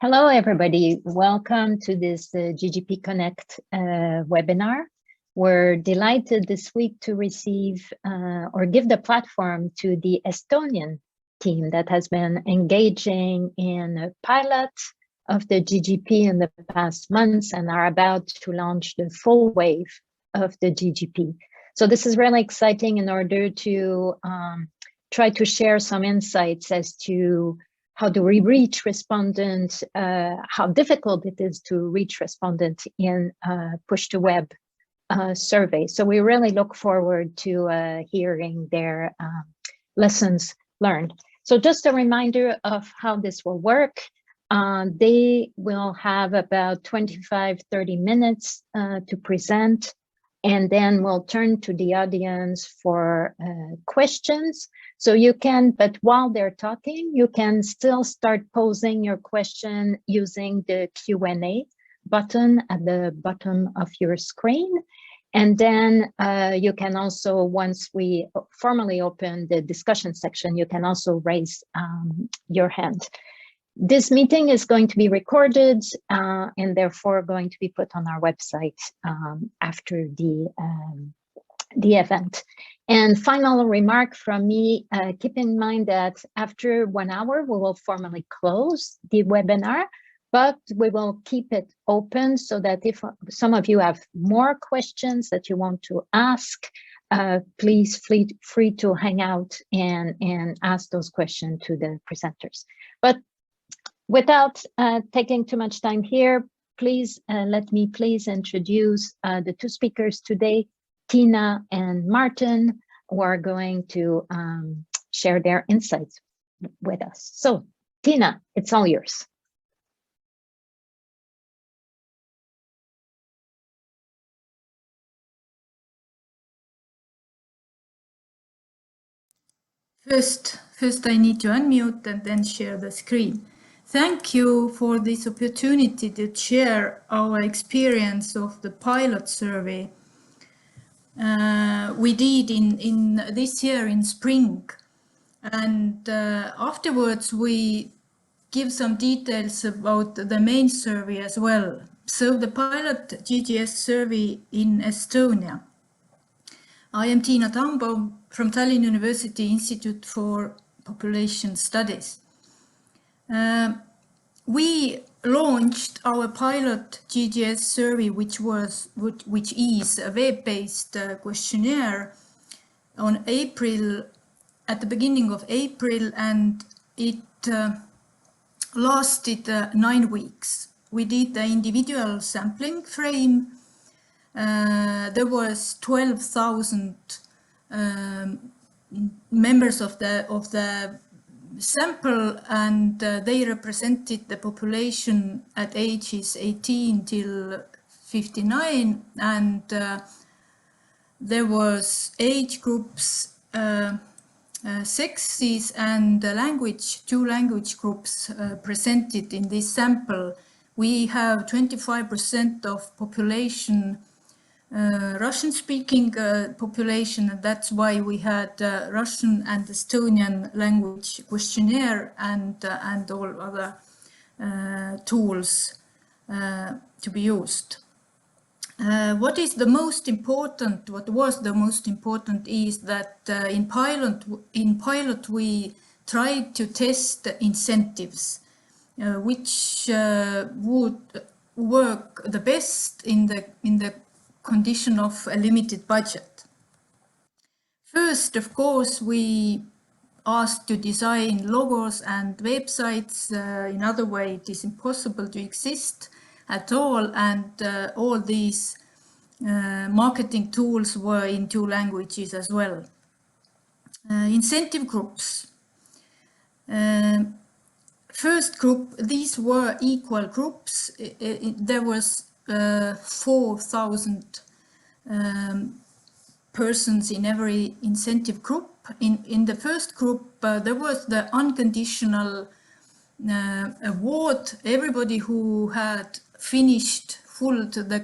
Hello, everybody. Welcome to this GGP Connect webinar. We're delighted this week to receive or give the platform to the Estonian team that has been engaging in a pilot of the GGP in the past months and are about to launch the full wave of the GGP. So this is really exciting in order to try to share some insights as to how do we reach respondents, how difficult it is to reach respondents in push-to-web survey. So we really look forward to hearing their lessons learned. So just a reminder of how this will work. They will have about 25-30 minutes to present, and then we'll turn to the audience for questions. So you can, but while they're talking, you can still start posing your question using the Q&A button at the bottom of your screen. And then you can also, once we formally open the discussion section, you can also raise your hand. This meeting is going to be recorded and therefore going to be put on our website after the event. And final remark from me, keep in mind that after 1 hour, we will formally close the webinar, but we will keep it open so that if some of you have more questions that you want to ask, please feel free to hang out and ask those questions to the presenters. But without taking too much time here, please let me introduce the two speakers today, Tiina and Martin, who are going to share their insights with us. So, Tiina, it's all yours. First I need to unmute and then share the screen. Thank you for this opportunity to share our experience of the pilot survey we did in this year in spring, and afterwards we give some details about the main survey as well. So the pilot GGS survey in Estonia. I am Tiina Tambaum from Tallinn University Institute for Population Studies. We launched our pilot GGS survey, which is a web-based questionnaire on at the beginning of April, and it lasted 9 weeks. We did the individual sampling frame. There was 12,000 members of the sample, and they represented the population at ages 18 till 59, and there was age groups, sexes, and two language groups presented in this sample. We have 25% of population Russian-speaking population, and that's why we had Russian and Estonian language questionnaire and all other tools to be used. What was the most important is that in pilot we tried to test incentives, which would work the best in the condition of a limited budget. First, of course, we asked to design logos and websites. In other way, it is impossible to exist at all, and all these marketing tools were in 2 languages as well. Incentive groups. First group, these were equal groups. There was 4,000 persons in every incentive group. In the first group, there was the unconditional award. Everybody who had completed the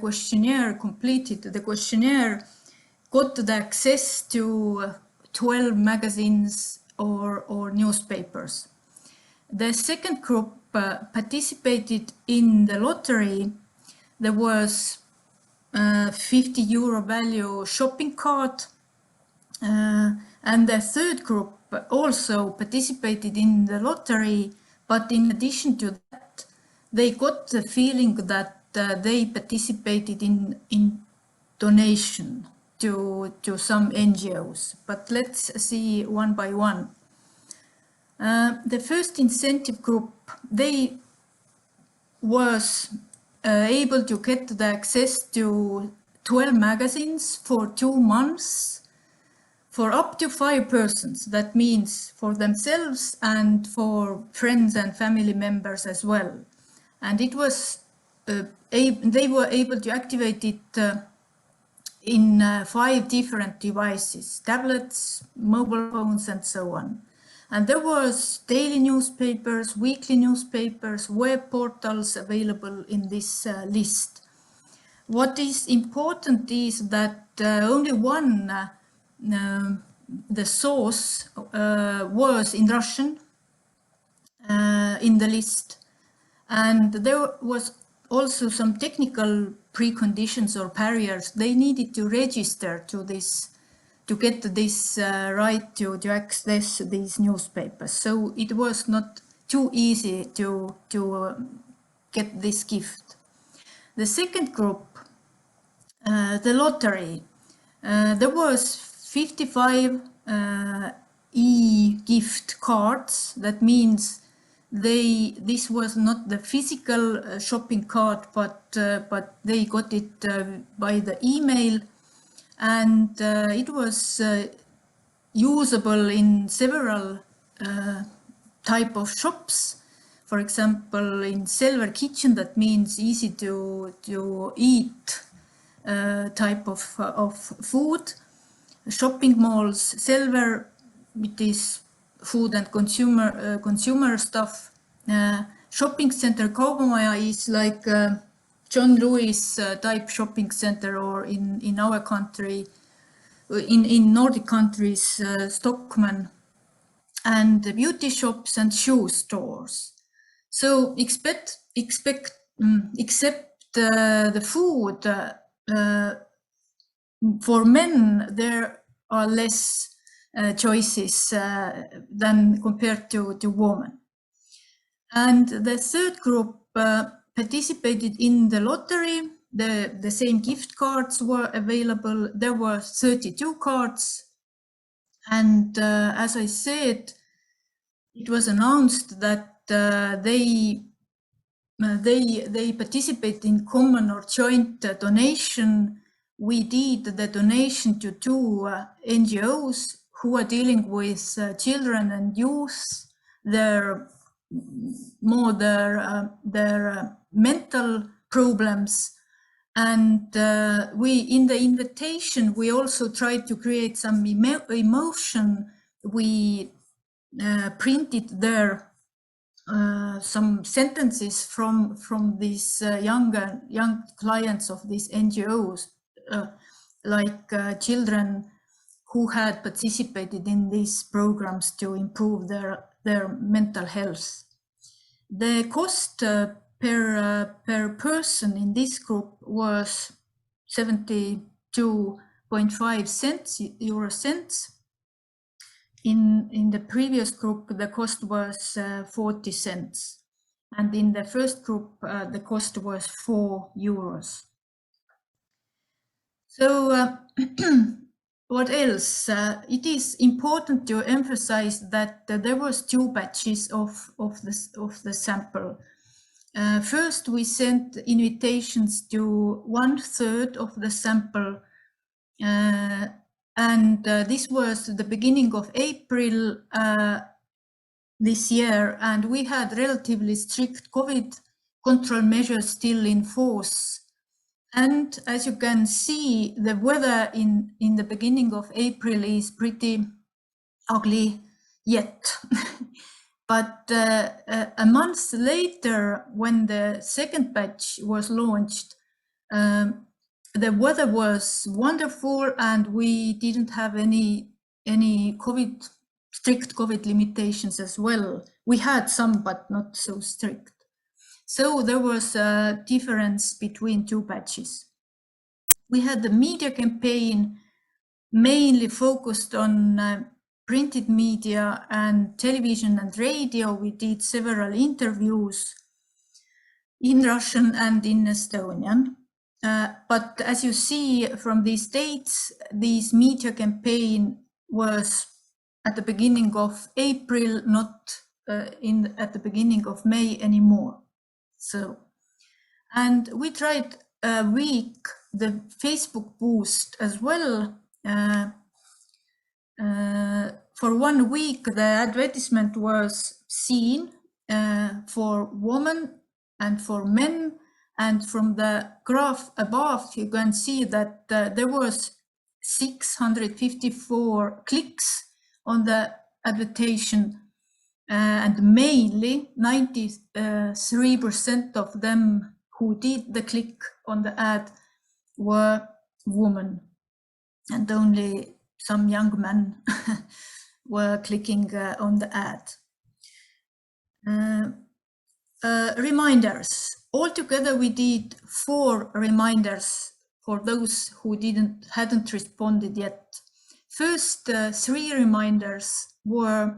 questionnaire, got the access to 12 magazines or newspapers. The second group participated in the lottery. There was €50 value shopping cart, and the third group also participated in the lottery, but in addition to that, they got the feeling that they participated in donation to some NGOs. But let's see one by one. The first incentive group, they was able to get the access to 12 magazines for 2 months for up to 5 persons. That means for themselves and for friends and family members as well. And it was they were able to activate it in 5 different devices, tablets, mobile phones, and so on. And there was daily newspapers, weekly newspapers, web portals available in this list. What is important is that only one, the source was in Russian in the list. And there was also some technical preconditions or barriers. They needed to register to this, to get this right to access these newspapers. So it was not too easy to get this gift. The second group, the lottery, there was 55 e-gift cards. That means this was not the physical shopping cart, but they got it by the email, and it was usable in several type of shops. For example, in silver kitchen, that means easy to eat type of food. Shopping malls, silver, it is food and consumer stuff. Shopping center, Kaubamaja is like John Lewis type shopping center, or in our country, in Nordic countries, Stockmann, and beauty shops and shoe stores. So except the food, for men there are less choices than compared to women. And the third group participated in the lottery. The same gift cards were available. There were 32 cards. And as I said, it was announced that they participate in common or joint donation. We did the donation to 2 NGOs who are dealing with children and youth, their mental problems. And in the invitation, we also tried to create some emotion. We printed there some sentences from these young clients of these NGOs, like children who had participated in these programs to improve their mental health. The cost per person in this group was 72.5 cents. In the previous group, the cost was 40 cents. And in the first group, the cost was €4. So what else? It is important to emphasize that there was 2 batches of the sample. First, we sent invitations to 1/3 of the sample, and this was the beginning of April this year, and we had relatively strict COVID control measures still in force. And as you can see, the weather in the beginning of April is pretty ugly yet. But a month later, when the second batch was launched, the weather was wonderful, and we didn't have any COVID strict COVID limitations as well. We had some, but not so strict. So there was a difference between two batches. We had the media campaign mainly focused on printed media and television and radio. We did several interviews in Russian and in Estonian. But as you see from these dates, this media campaign was at the beginning of April, not at the beginning of May anymore. So, and we tried a week the Facebook boost as well. For 1 week, the advertisement was seen for women and for men. And from the graph above, you can see that there was 654 clicks on the advertisement, and mainly 93% of them who did the click on the ad were women, and only some young men were clicking on the ad. Reminders. Altogether, we did 4 reminders for those who hadn't responded yet. First 3 reminders were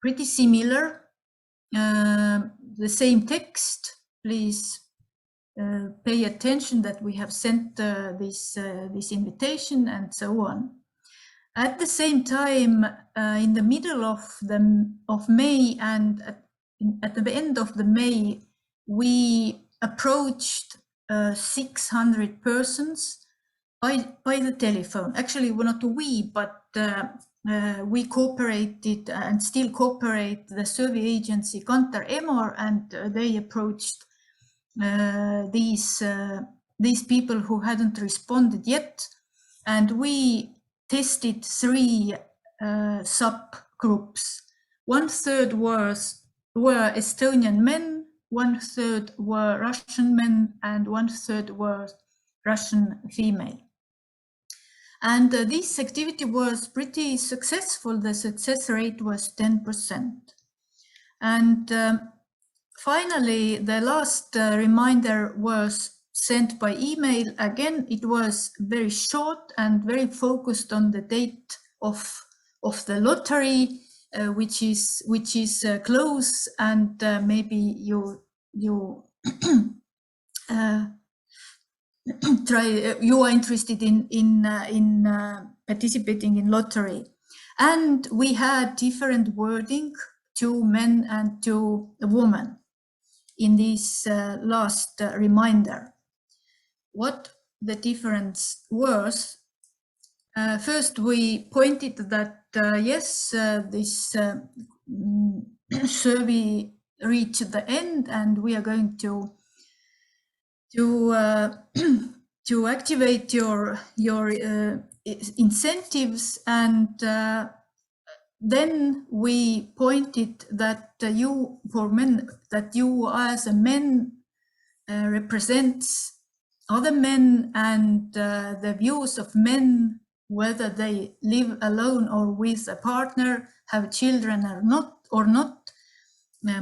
pretty similar, the same text. Please pay attention that we have sent this invitation and so on. At the same time, in the middle of May and at the end of the May, we approached 600 persons by the telephone. Actually, well, not we, but we cooperated and still cooperate the survey agency Kantar Emor, and they approached these people who hadn't responded yet, and we tested 3 subgroups. 1/3 were Estonian men, 1/3 were Russian men, and 1/3 were Russian female. And this activity was pretty successful. The success rate was 10%. And finally, the last reminder was sent by email. Again, it was very short and very focused on the date of the lottery, which is close, and maybe you you are interested in participating in lottery. And we had different wording, 2 men and 2 women, in this last reminder. What the difference was, first we pointed that yes, this survey reached the end, and we are going to activate your incentives, and then we pointed that you as a men represents other men, and the views of men, whether they live alone or with a partner, have children or not,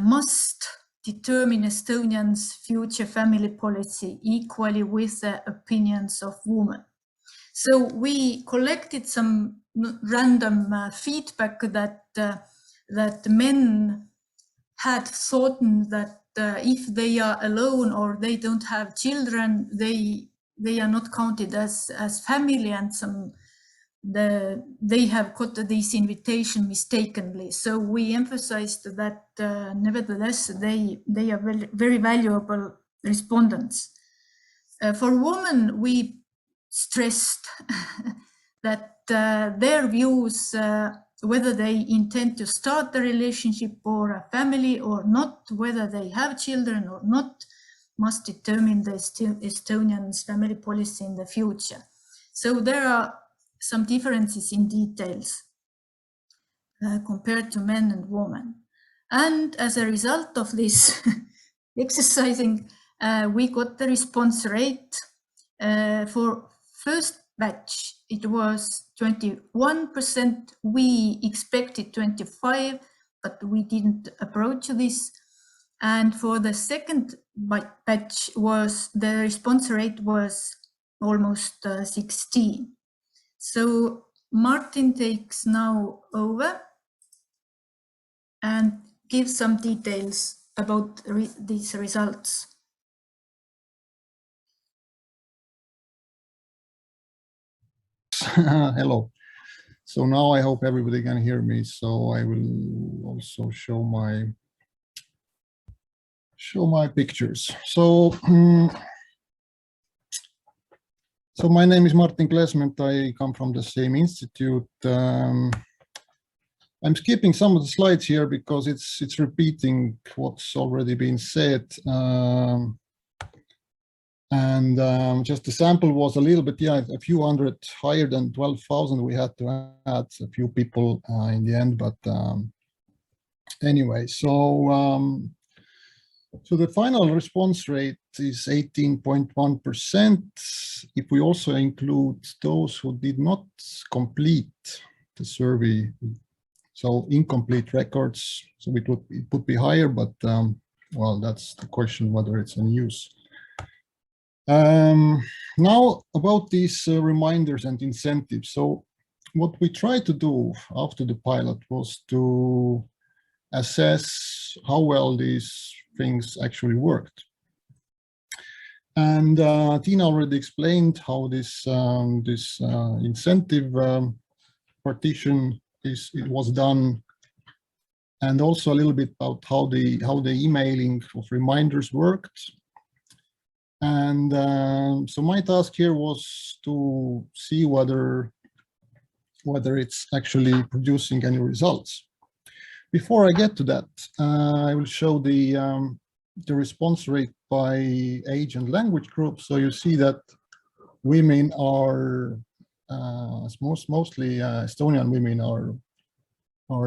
must determine Estonians' future family policy equally with the opinions of women. So we collected some random feedback that men had thought that if they are alone or they don't have children, they are not counted as family, and they have got this invitation mistakenly. So we emphasized that nevertheless they are very, very valuable respondents. For women, we stressed that their views, whether they intend to start a relationship or a family or not, whether they have children or not, must determine the Estonians' family policy in the future. So there are some differences in details compared to men and women. And as a result of this exercising, we got the response rate for first batch, it was 21%. We expected 25%, but we didn't approach this. And for the second batch, the response rate was almost 16%. So Martin takes now over and gives some details about these results. Hello. So now I hope everybody can hear me. So I will also show my pictures. So so my name is Martin Klesment. I come from the same institute. I'm skipping some of the slides here because it's repeating what's already been said. Just the sample was a little bit, a few hundred higher than 12,000. We had to add a few people in the end, but anyway, so the final response rate is 18.1%. If we also include those who did not complete the survey, so incomplete records, so it would be higher, but well, that's the question whether it's in use. Now about these reminders and incentives. So what we tried to do after the pilot was to assess how well these things actually worked. And Tiina already explained how this incentive partition was done, and also a little bit about how the emailing of reminders worked. And so my task here was to see whether it's actually producing any results. Before I get to that, I will show the response rate by age and language group. So you see that women are mostly Estonian women are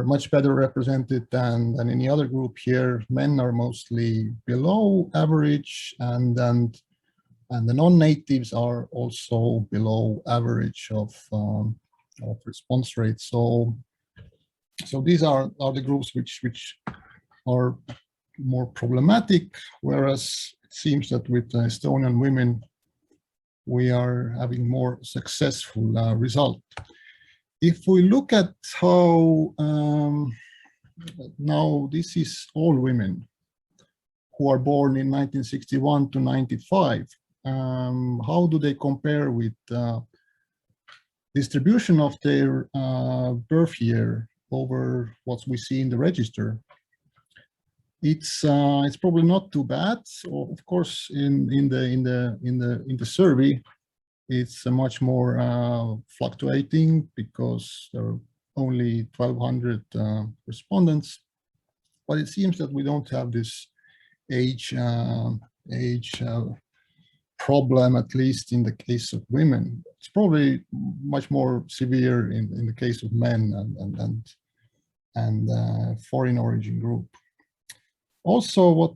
much better represented than any other group here. Men are mostly below average, and the non-natives are also below average of response rate. So these are the groups which are more problematic, whereas it seems that with Estonian women we are having more successful result. If we look at how now this is all women who are born in 1961 to 95. How do they compare with distribution of their birth year over what we see in the register? It's probably not too bad. So of course, in the survey, it's much more fluctuating because there are only 1,200 respondents. But it seems that we don't have this age problem, at least in the case of women. It's probably much more severe in the case of men and foreign origin group. Also, what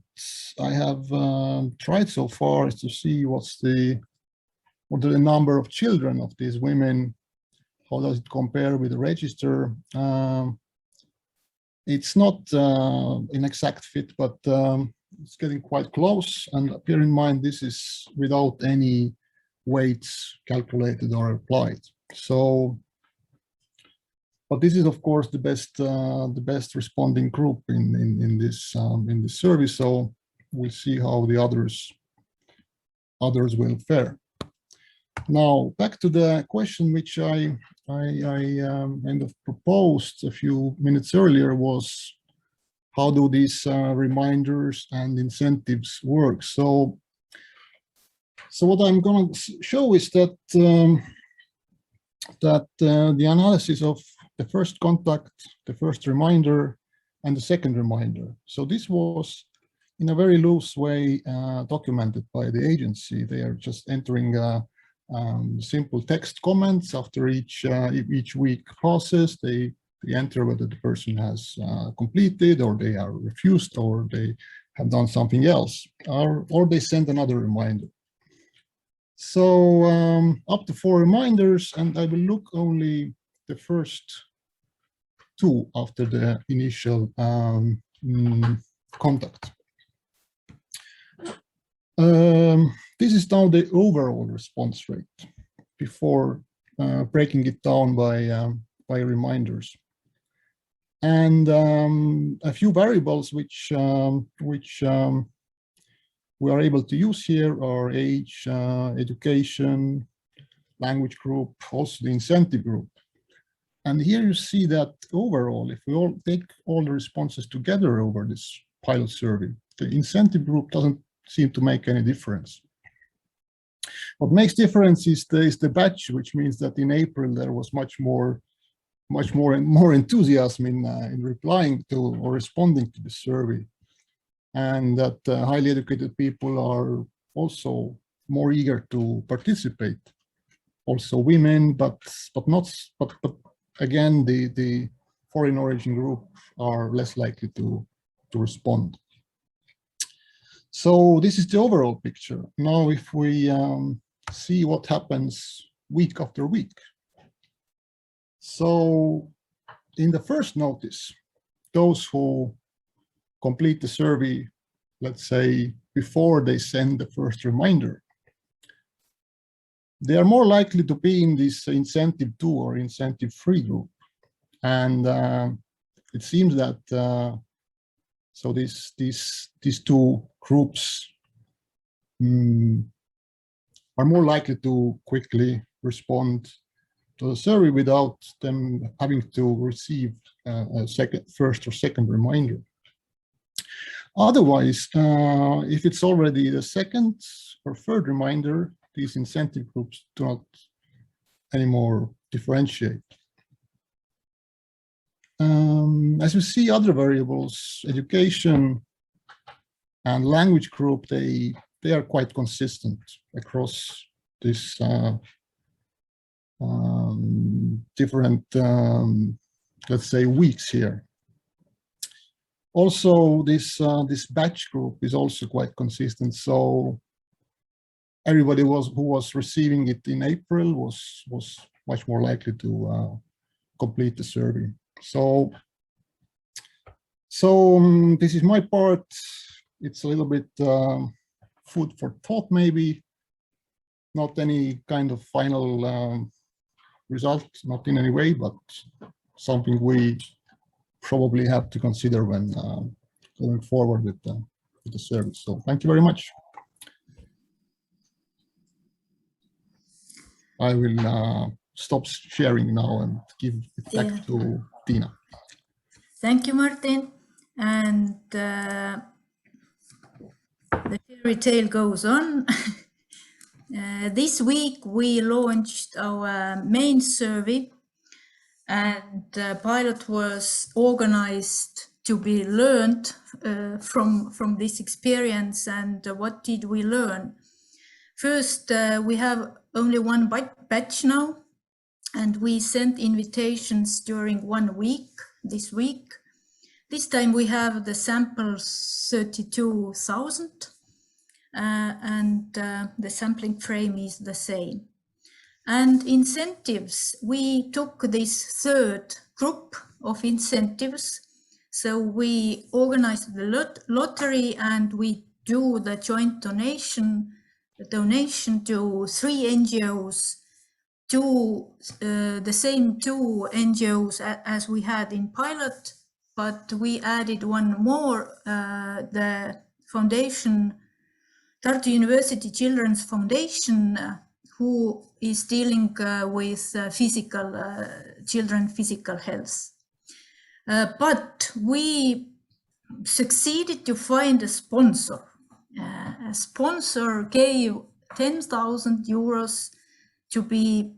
I have tried so far is to see what are the number of children of these women. How does it compare with the register? It's not an exact fit, but it's getting quite close. And bear in mind, this is without any weights calculated or applied. So, but this is of course the best responding group in this survey. So we'll see how the others will fare. Now back to the question which I kind of proposed a few minutes earlier was, how do these reminders and incentives work? So what I'm going to show is that the analysis of the first contact, the first reminder, and the second reminder. So this was in a very loose way documented by the agency. They are just entering simple text comments after each week passes. They enter whether the person has completed, or they are refused, or they have done something else, or they send another reminder. So up to 4 reminders, and I will look only the first 2 after the initial contact. This is now the overall response rate before breaking it down by reminders. And a few variables which we are able to use here are age, education, language group, also the incentive group. And here you see that overall, if we all take all the responses together over this pilot survey, the incentive group doesn't seem to make any difference. What makes difference is the batch, which means that in April there was much more enthusiasm in replying to or responding to the survey, and that highly educated people are also more eager to participate. Also women, but again, the foreign origin group are less likely to respond. So this is the overall picture. Now, if we see what happens week after week. So in the first notice, those who complete the survey, let's say before they send the first reminder, they are more likely to be in this incentive 2 or incentive 3 group. And it seems that so these 2 groups are more likely to quickly respond to the survey without them having to receive a first or second reminder. Otherwise, if it's already the second or third reminder, these incentive groups do not anymore differentiate. As you see, other variables, education and language group, they are quite consistent across this different, let's say, weeks here. Also, this batch group is also quite consistent. So everybody who was receiving it in April was much more likely to complete the survey. So this is my part. It's a little bit food for thought, maybe. Not any kind of final result, not in any way, but something we probably have to consider when going forward with the service. So thank you very much. I will stop sharing now and give it back to Tiina. Thank you, Martin. And the fairy tale goes on. This week we launched our main survey, and the pilot was organized to be learned from this experience. And what did we learn? First, we have only one batch now, and we sent invitations during 1 week, this week. This time we have the samples 32,000, and the sampling frame is the same. And incentives, we took this third group of incentives. So we organized the lottery, and we do the joint donation to 3 NGOs, the same 2 NGOs as we had in pilot, but we added one more, the foundation, Tartu University Children's Foundation, who is dealing with children's physical health. But we succeeded to find a sponsor. A sponsor gave 10,000 euros to be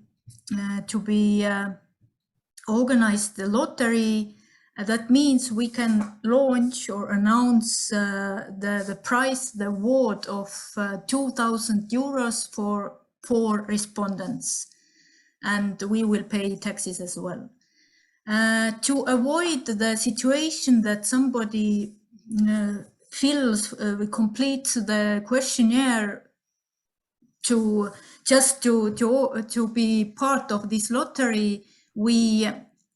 organized the lottery. That means we can launch or announce the prize, the award of 2,000 euros for 4 respondents, and we will pay taxes as well. To avoid the situation that somebody completes the questionnaire to just to be part of this lottery, we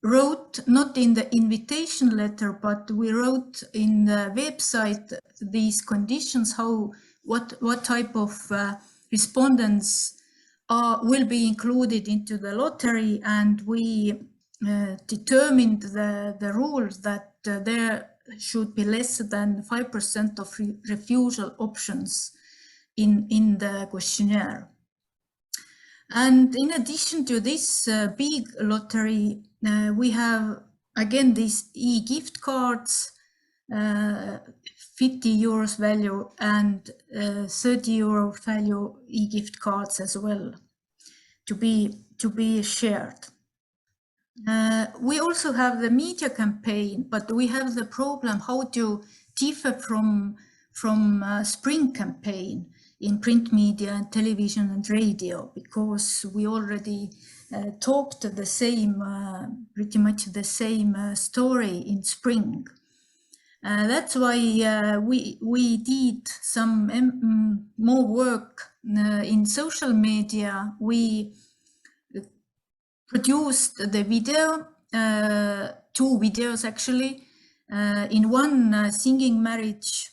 wrote, not in the invitation letter, but we wrote in the website these conditions, what type of respondents will be included into the lottery, and we determined the rules that there should be less than 5% of refusal options in the questionnaire. And in addition to this big lottery, we have again these e-gift cards, 50 euros value and 30 euro value e-gift cards as well to be shared. We also have the media campaign, but we have the problem how to differ from spring campaign in print media and television and radio, because we already talked the same, pretty much the same story in spring. That's why we did some more work in social media. We produced the video, 2 videos actually, in one singing marriage,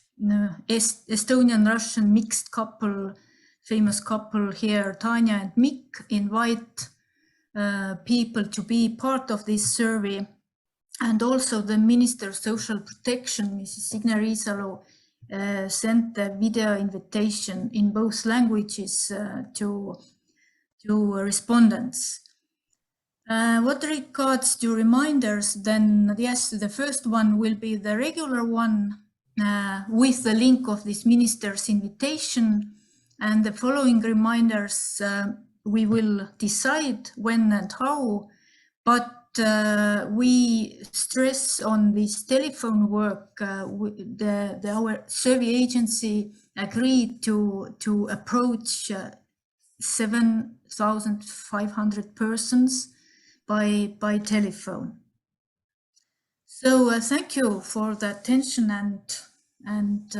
Estonian-Russian mixed couple, famous couple here, Tanya and Mikk, invite people to be part of this survey. And also the Minister of Social Protection, Mrs. Signe Riisalo, sent the video invitation in both languages to respondents. What regards to reminders, then yes, the first one will be the regular one with the link of this minister's invitation, and the following reminders we will decide when and how, but we stress on this telephone work. Our survey agency agreed to approach 7,500 persons by telephone. So thank you for the attention, and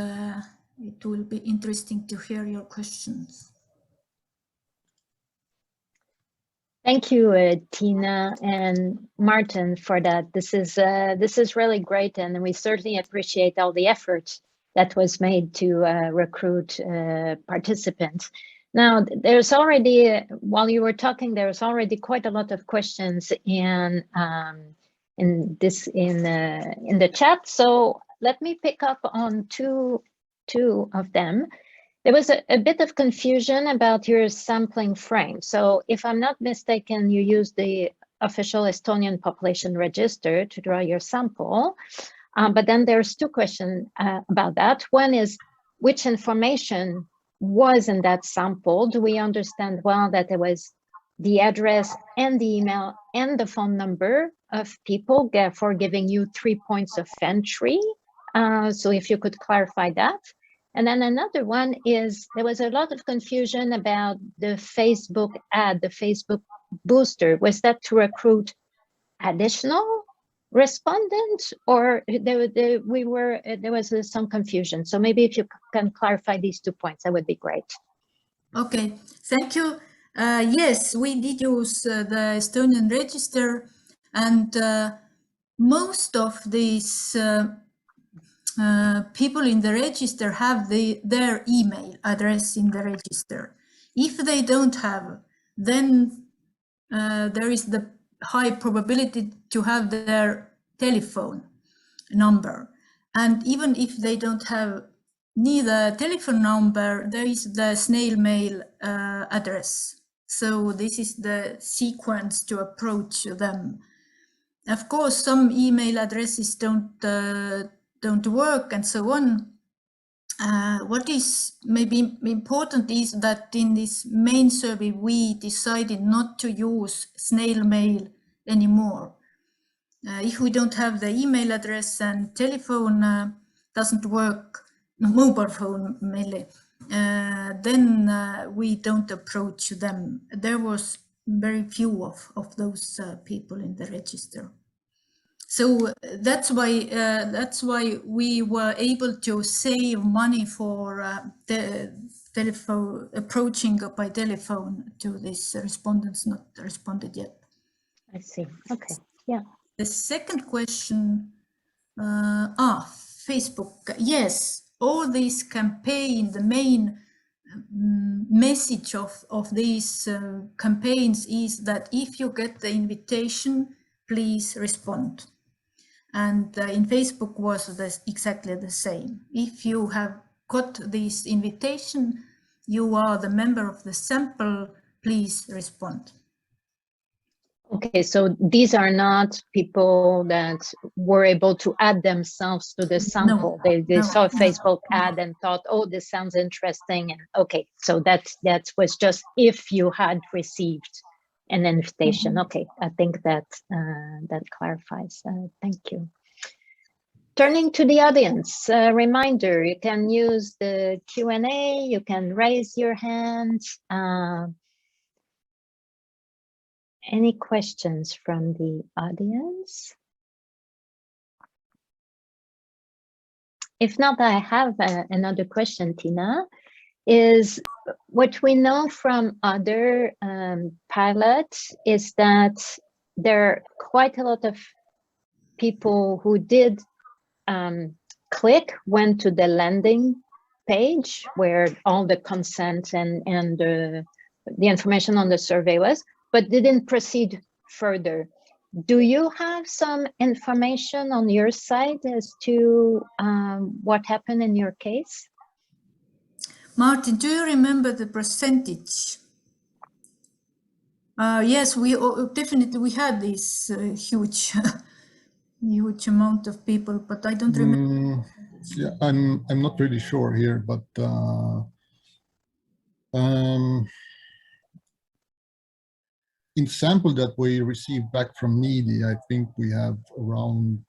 it will be interesting to hear your questions. Thank you, Tiina and Martin, for that. This is really great, and we certainly appreciate all the effort that was made to recruit participants. Now, there's already, while you were talking, there's already quite a lot of questions in the chat. So let me pick up on two of them. There was a bit of confusion about your sampling frame. So if I'm not mistaken, you used the official Estonian population register to draw your sample. But then there's 2 questions about that. One is, which information was in that sample? Do we understand well that there was the address and the email and the phone number of people for giving you 3 points of entry? So if you could clarify that. And then another one is, there was a lot of confusion about the Facebook ad, the Facebook booster. Was that to recruit additional respondents, or there was some confusion? So maybe if you can clarify these 2 points, that would be great. Okay, thank you. Yes, we did use the Estonian register, and most of these people in the register have their email address in the register. If they don't have, then there is the high probability to have their telephone number. And even if they don't have neither telephone number, there is the snail mail address. So this is the sequence to approach them. Of course, some email addresses don't work and so on. What is maybe important is that in this main survey, we decided not to use snail mail anymore. If we don't have the email address and telephone doesn't work, mobile phone mainly, then we don't approach them. There was very few of those people in the register. So that's why we were able to save money for telephone, approaching by telephone to these respondents not responded yet. I see. Okay. Yeah. The second question, Facebook. Yes, all these campaign, the main message of these campaigns is that if you get the invitation, please respond. And in Facebook was exactly the same. If you have got this invitation, you are the member of the sample, please respond. Okay, so these are not people that were able to add themselves to the sample. They saw a Facebook ad and thought, oh, this sounds interesting. And okay, so that was just if you had received an invitation. Okay, I think that that clarifies. Thank you. Turning to the audience, a reminder, you can use the Q&A, you can raise your hand. Any questions from the audience? If not, I have another question, Tiina. Is what we know from other pilots is that there are quite a lot of people who did went to the landing page where all the consent and the information on the survey was, but didn't proceed further. Do you have some information on your side as to what happened in your case? Martin, do you remember the percentage? Yes, we definitely we had this huge amount of people, but I don't remember. Yeah, I'm not really sure here, but in sample that we received back from Needy, I think we have around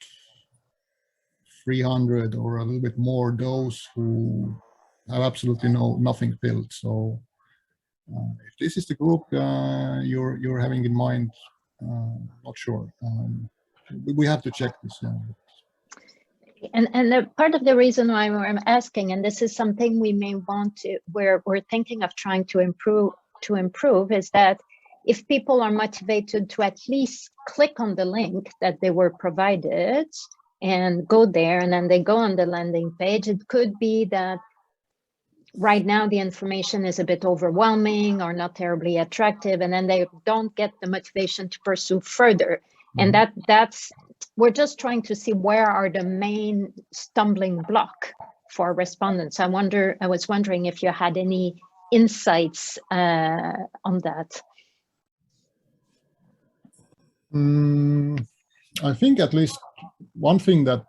300 or a little bit more those who have absolutely nothing filled. So if this is the group you're having in mind, not sure. We have to check this. Yeah. And part of the reason why I'm asking, and this is something we may want to, we're thinking of trying to improve, is that if people are motivated to at least click on the link that they were provided and go there, and then they go on the landing page, it could be that right now the information is a bit overwhelming or not terribly attractive, and then they don't get the motivation to pursue further. And that's, we're just trying to see where are the main stumbling block for respondents. I was wondering if you had any insights on that. I think at least one thing that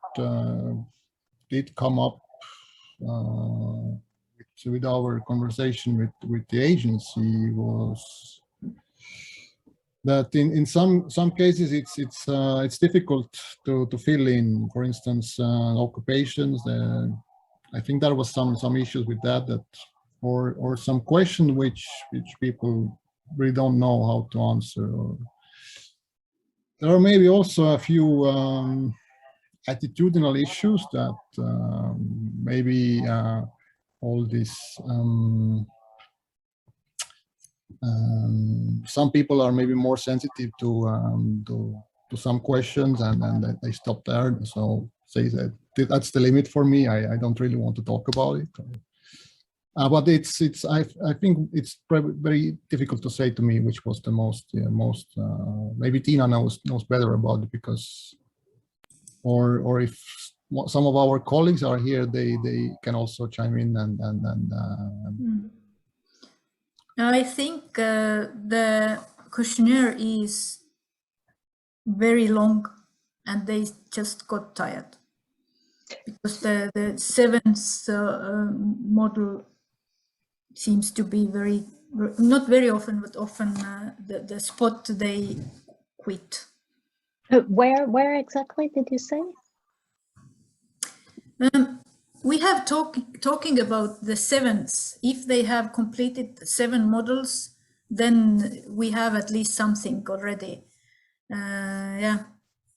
did come up with our conversation with the agency was that in some cases it's difficult to fill in. For instance, occupations. I think there was some issues with that or some question which people really don't know how to answer. Or there are maybe also a few attitudinal issues that maybe all this. Some people are maybe more sensitive to some questions, and they stop there. So say that that's the limit for me. I don't really want to talk about it. But I think it's very difficult to say to me which was the most maybe Tiina knows better about it, because or if some of our colleagues are here, they can also chime in and I think the questionnaire is very long and they just got tired because the seventh model seems to be not very often, but often the spot they quit. Where exactly did you say? We have talking about the sevens. If they have completed 7 models, then we have at least something already. Yeah,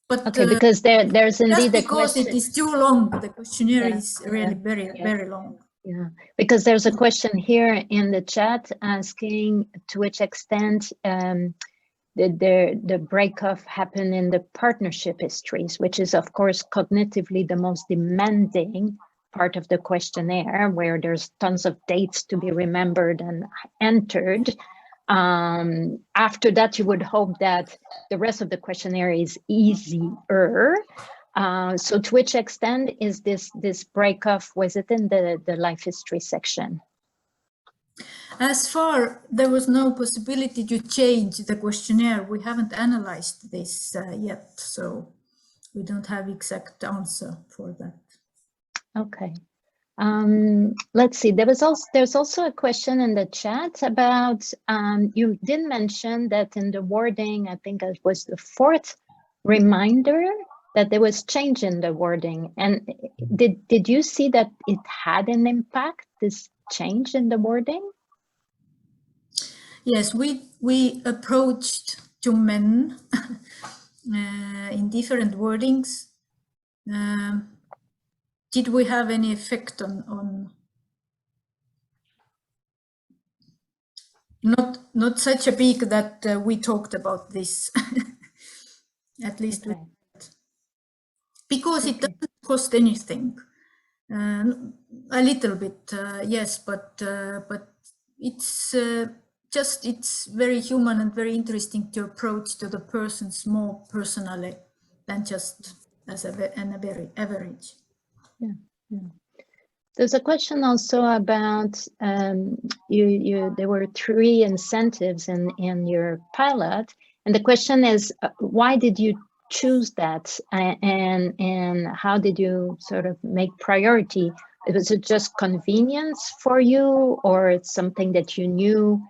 but okay, because there's indeed just because it is too long, the questionnaire is really very long. Yeah, because there's a question here in the chat asking to which extent did the breakup happen in the partnership histories, which is of course cognitively the most demanding part of the questionnaire, where there's tons of dates to be remembered and entered. After that, you would hope that the rest of the questionnaire is easier. So to which extent is this breakup, was it in the life history section? As far there was no possibility to change the questionnaire, we haven't analyzed this yet, so we don't have exact answer for that. Okay. Let's see. There's also a question in the chat about you did mention that in the wording, I think it was the fourth reminder that there was change in the wording. And did you see that it had an impact, this change in the wording? Yes, we approached to men in different wordings. Did we have any effect on not such a big that we talked about this? At least okay. Because it doesn't cost anything. A little bit, yes, but it's it's very human and very interesting to approach to the persons more personally than just as an average. Yeah, yeah. There's a question also about there were 3 incentives in your pilot, and the question is why did you choose that, and how did you sort of make priority? Was it just convenience for you, or it's something that you knew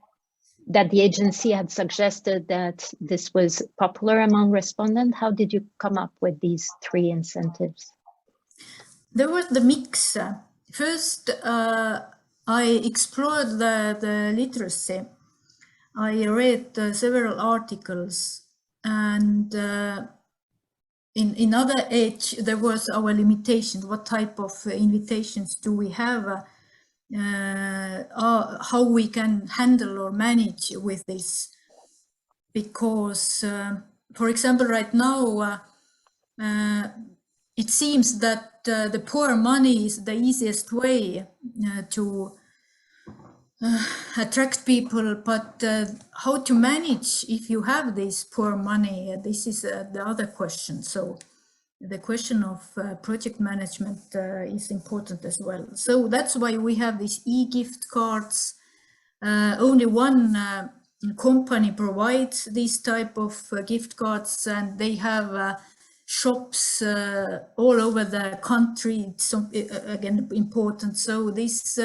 that the agency had suggested that this was popular among respondents? How did you come up with these 3 incentives? There was the mix. First, I explored the literacy. I read several articles, and in other age, there was our limitations. What type of invitations do we have? How we can handle or manage with this? Because, for example, right now, it seems that the poor money is the easiest way to attract people, but how to manage if you have this poor money? This is the other question. So the question of project management is important as well. So that's why we have these e-gift cards. Only one company provides these type of gift cards, and they have shops all over the country. It's again important. So this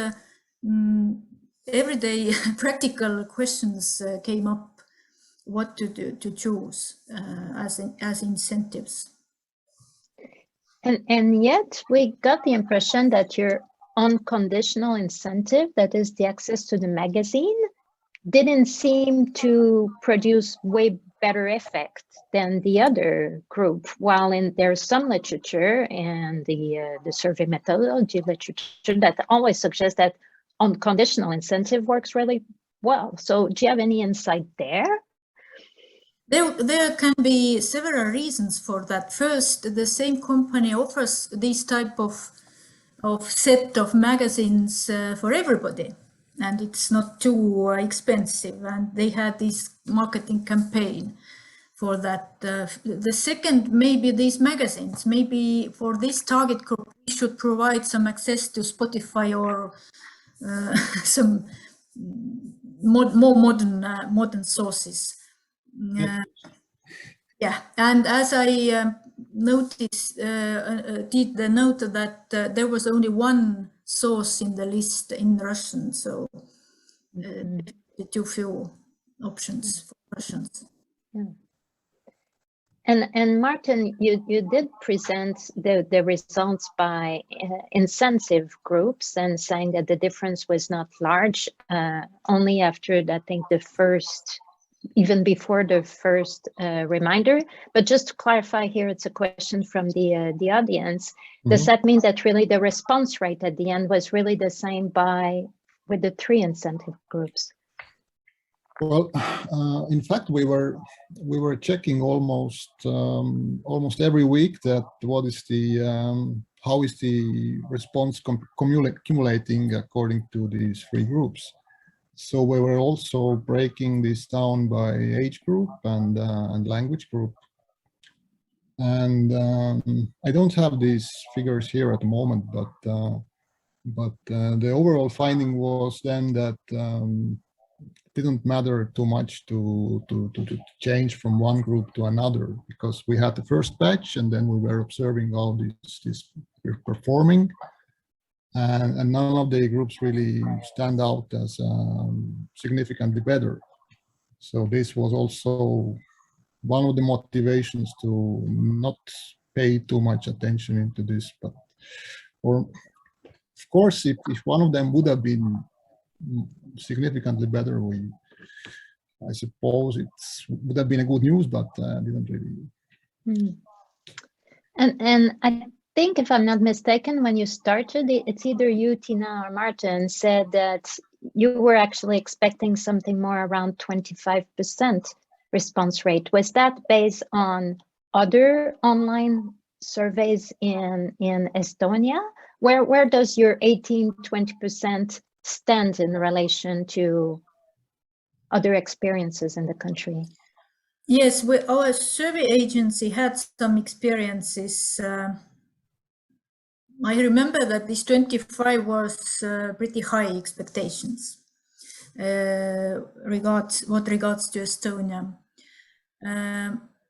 everyday practical questions came up, what to choose as incentives. And yet we got the impression that your unconditional incentive, that is the access to the magazine, didn't seem to produce way better effect than the other group. While there's some literature and the survey methodology literature that always suggests that unconditional incentive works really well. So do you have any insight there? There can be several reasons for that. First, the same company offers this type of set of magazines for everybody, and it's not too expensive, and they had this marketing campaign for that. The second, maybe these magazines, maybe for this target group, we should provide some access to Spotify or some more modern sources. Yeah, and as I noticed, did the note that there was only one source in the list in Russian, so too few options for Russians. Yeah. And Martin, you did present the results by incentive groups and saying that the difference was not large, only after, I think, the first even before the first reminder. But just to clarify here, it's a question from the audience. Does that mean that really the response rate at the end was really the same with the 3 incentive groups? Well, in fact, we were checking almost every week that what is the how is the response accumulating according to these 3 groups. So we were also breaking this down by age group and language group. And I don't have these figures here at the moment, but the overall finding was then that didn't matter too much to change from one group to another, because we had the first batch and then we were observing how this were performing, and none of the groups really stand out as significantly better. So this was also one of the motivations to not pay too much attention into this. But of course, if one of them would have been significantly better, I suppose it would have been a good news, but didn't really. And I think, if I'm not mistaken, when you started, it's either you, Tiina, or Martin said that you were actually expecting something more around 25% response rate. Was that based on other online surveys in Estonia? Where does your 18-20% stand in relation to other experiences in the country? Yes, our survey agency had some experiences. I remember that this 25 was pretty high expectations regards to Estonia.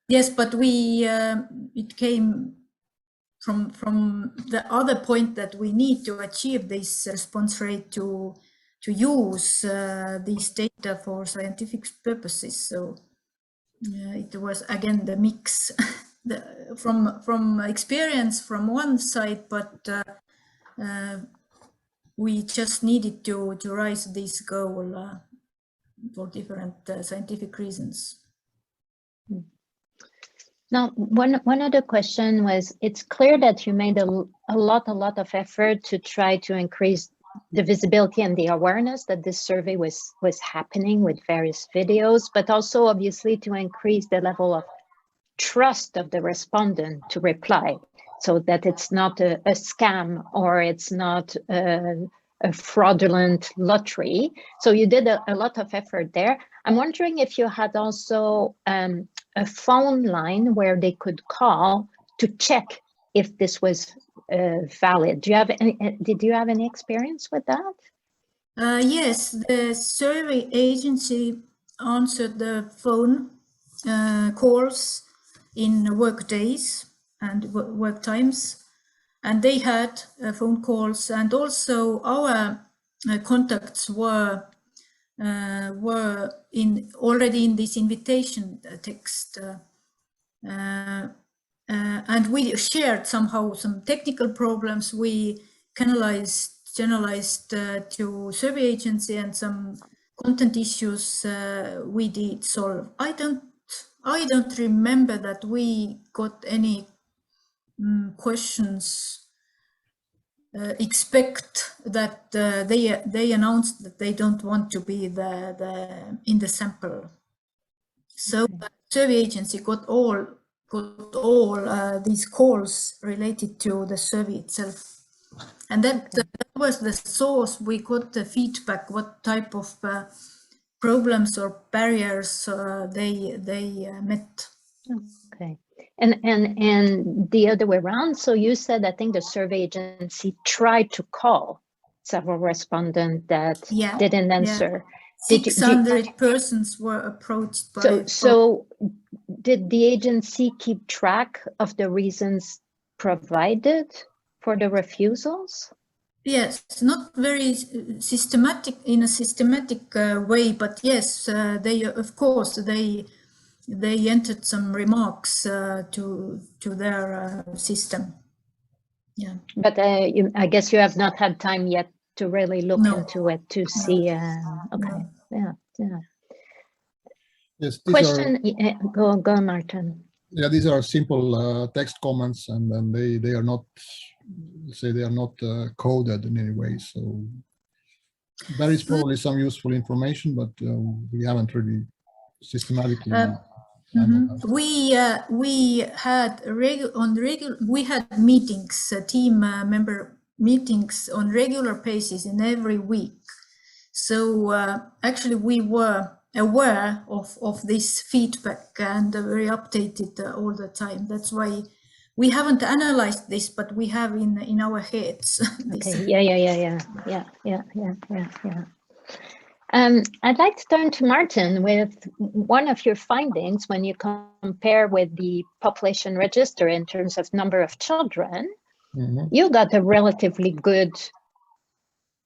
Yes, but it came from the other point that we need to achieve this response rate to use these data for scientific purposes. So it was again the mix from experience from one side, but we just needed to raise this goal for different scientific reasons. Now, one other question was, it's clear that you made a lot of effort to try to increase the visibility and the awareness that this survey was happening with various videos, but also obviously to increase the level of trust of the respondent to reply, so that it's not a scam or it's not a fraudulent lottery. So you did a lot of effort there. I'm wondering if you had also a phone line where they could call to check if this was valid. Did you have any experience with that? Yes, the survey agency answered the phone calls in work days and work times, and they had phone calls, and also our contacts were already in this invitation text, and we shared somehow some technical problems. We generalized to survey agency, and some content issues we did solve. I don't remember that we got any questions. Expect that they announced that they don't want to be in the sample. So the survey agency got all these calls related to the survey itself, and that was the source. We got the feedback, what type of problems or barriers they met. Okay. And the other way around. So you said, I think the survey agency tried to call several respondents that didn't answer. Yeah. 600 persons were approached by. So did the agency keep track of the reasons provided for the refusals? Yes, not very systematic in a systematic way, but yes, they of course they entered some remarks to their system. Yeah. But I guess you have not had time yet to really look into it to see. Okay. No. Yeah. Yes, Question, go Martin. Yeah, these are simple text comments, and then they are not, say, they are not coded in any way. So there is probably some useful information, but we haven't really systematically. We had we had meetings, team member meetings on regular basis in every week. So actually we were aware of this feedback and very updated all the time. That's why we haven't analyzed this, but we have in our heads. Okay. Yeah. I'd like to turn to Martin with one of your findings when you compare with the population register in terms of number of children. You got a relatively good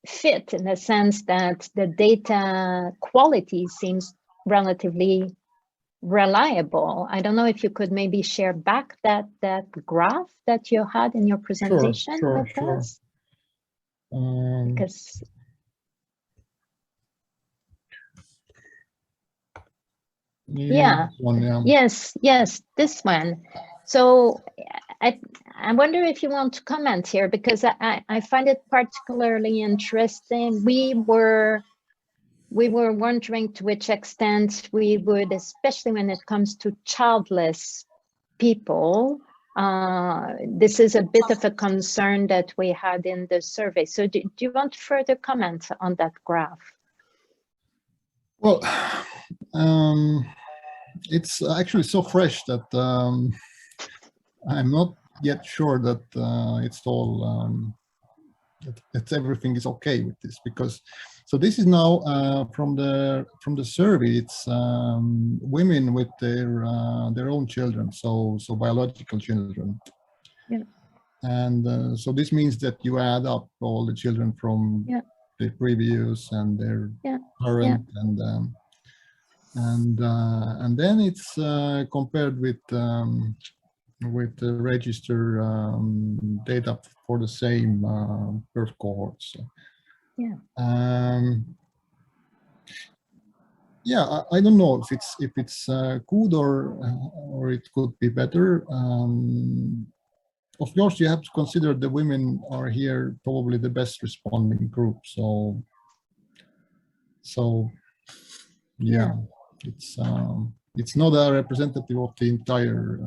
fit in the sense that the data quality seems relatively reliable. I don't know if you could maybe share back that graph that you had in your presentation with us. Because yes, this one. So I wonder if you want to comment here, because I find it particularly interesting. We were wondering to which extent we would, especially when it comes to childless people, this is a bit of a concern that we had in the survey. So do you want to further comment on that graph? Well, it's actually so fresh that I'm not yet sure that it's all that everything is okay with this, because so this is now from the survey. It's women with their own children, so biological children. Yeah. And so this means that you add up all the children from the previous and their current, and then it's compared with the register data for the same birth cohorts. I don't know if it's good or it could be better. Of course, you have to consider the women are here probably the best responding group. So yeah. It's not a representative of the entire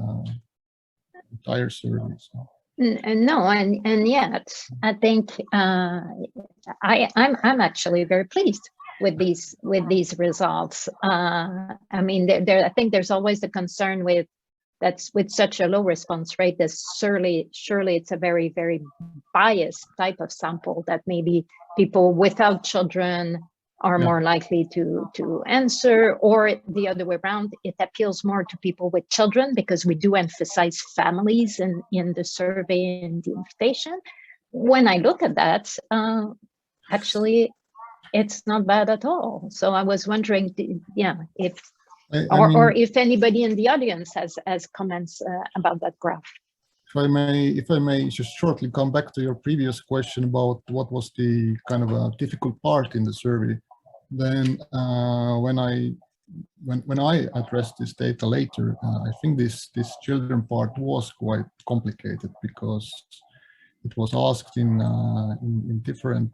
survey. So. No, and yet I think I'm actually very pleased with these results. I mean, I think there's always a concern with such a low response rate. That surely it's a very, very biased type of sample, that maybe people without children are more likely to answer, or the other way around. It appeals more to people with children, because we do emphasize families in the survey and the invitation. When I look at that, actually, it's not bad at all. So I was wondering, if if anybody in the audience has comments about that graph. If I may just shortly come back to your previous question about what was the kind of a difficult part in the survey. Then when I addressed this data later, I think this children part was quite complicated, because it was asked in different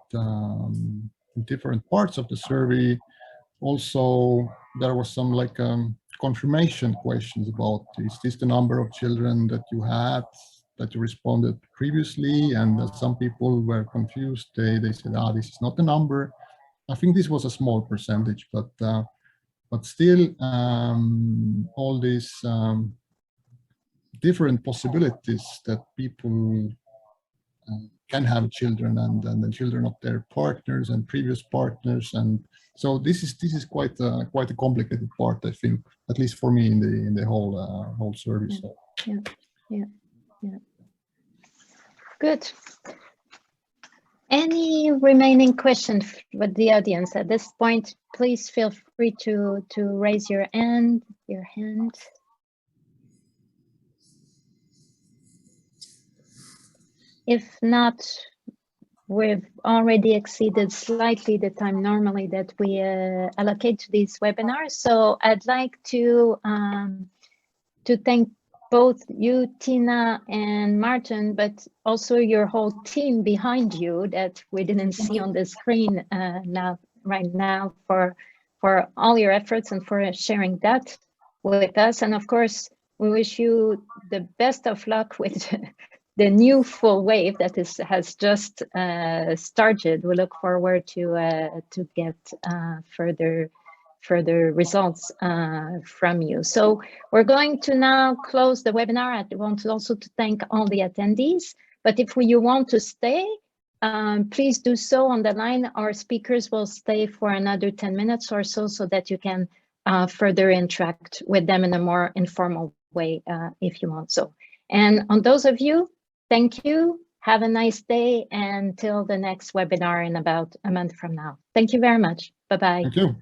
parts of the survey. Also, there was some confirmation questions about, is this the number of children that you had, that you responded previously? And some people were confused. They said, this is not the number. I think this was a small percentage, but still, all these different possibilities that people can have children, and the children of their partners and previous partners, and so this is quite a complicated part, I think, at least for me, in the whole survey. So. Yeah. Good. Any remaining questions with the audience at this point? Please feel free to raise your hand. If not, We've already exceeded slightly the time normally that we allocate to these webinars. So I'd like to thank both you, Tiina and Martin, but also your whole team behind you that we didn't see on the screen right now for all your efforts and for sharing that with us. And of course, we wish you the best of luck with the new full wave that has just started. We look forward to get further results from you. So we're going to now close the webinar. I want also to thank all the attendees, but if you want to stay, please do so on the line. Our speakers will stay for another 10 minutes or so that you can further interact with them in a more informal way if you want so. And on those of you, thank you. Have a nice day until the next webinar in about a month from now. Thank you very much. Bye-bye. Thank you.